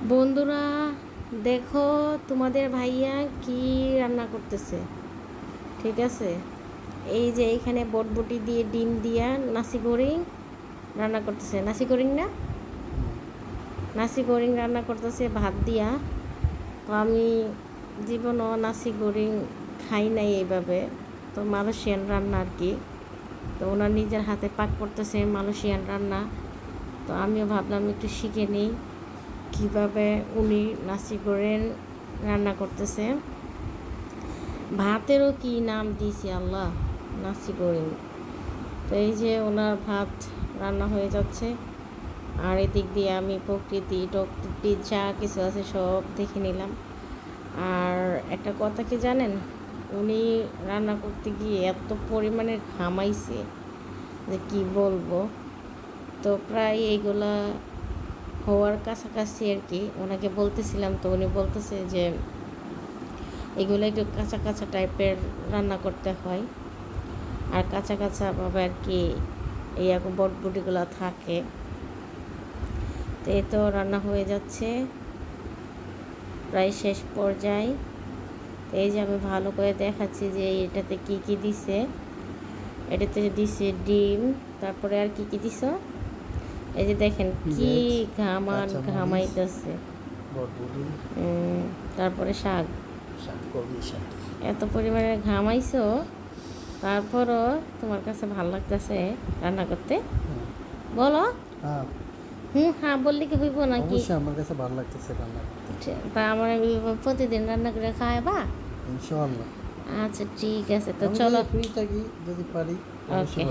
বন্ধুরা, দেখো তোমাদের ভাইয়া কি রান্না করতেছে। ঠিক আছে, এই যে এইখানে বটবটি দিয়ে ডিম দিয়া নাসি গোরিং রান্না করতেছে। নাসি গোরিং না, নাসি গোরিং রান্না করতেছে ভাত দিয়া। তো আমি জীবনও নাসি গোরিং খাই নাই এইভাবে। তো মালয়েশিয়ান রান্না আর কি। তো ওনার নিজের হাতে পাক করতেছে মালয়েশিয়ান রান্না। তো আমিও ভাবলাম একটু শিখে নিই কীভাবে উনি নাসি গোরেং রান্না করতেছে। ভাতেরও কি নাম দিয়েছি আল্লাহ, নাসি গোরেং। তো এই যে ওনার ভাত রান্না হয়ে যাচ্ছে, আর এদিক দিয়ে আমি প্রকৃতি টকৃতি যা কিছু আছে সব দেখে নিলাম। আর একটা কথা কি জানেন, উনি রান্না করতে গিয়ে এত পরিমাণে ঘামাইছে যে কি বলবো। তো প্রায় এইগুলা হওয়ার কাছাকাছি আর কি। ওনাকে বলতেছিলাম, তো উনি বলতেছে যে এগুলো একটু কাঁচা কাঁচা টাইপের রান্না করতে হয়, আর কাঁচা কাঁচা ভাবে আর কি এই বটবটিগুলো থাকে। তো এই তো রান্না হয়ে যাচ্ছে, প্রায় শেষ পর্যায়ে। তো এই যে আমি ভালো করে দেখাচ্ছি যে এটাতে কি কি দিছে। এটাতে দিছে ডিম, তারপরে আর কি কি দিছ, এই যে দেখেন কি ঘামাইতেছে। তারপরে শাক, এত পরিমাণে ঘামাইছো, তারপরও তোমার কাছে ভালো লাগতেছে রান্না করতে? বলো। হ্যাঁ বললে কি হইব নাকি? আমার কাছে ভালো লাগতেছে রান্না করতে। তা আমার প্রতিদিন রান্না করে খাওয়াবা? ইনশাআল্লাহ। আচ্ছা ঠিক আছে, তো চলো। ফ্রি থাকি, যদি পারি ওকে।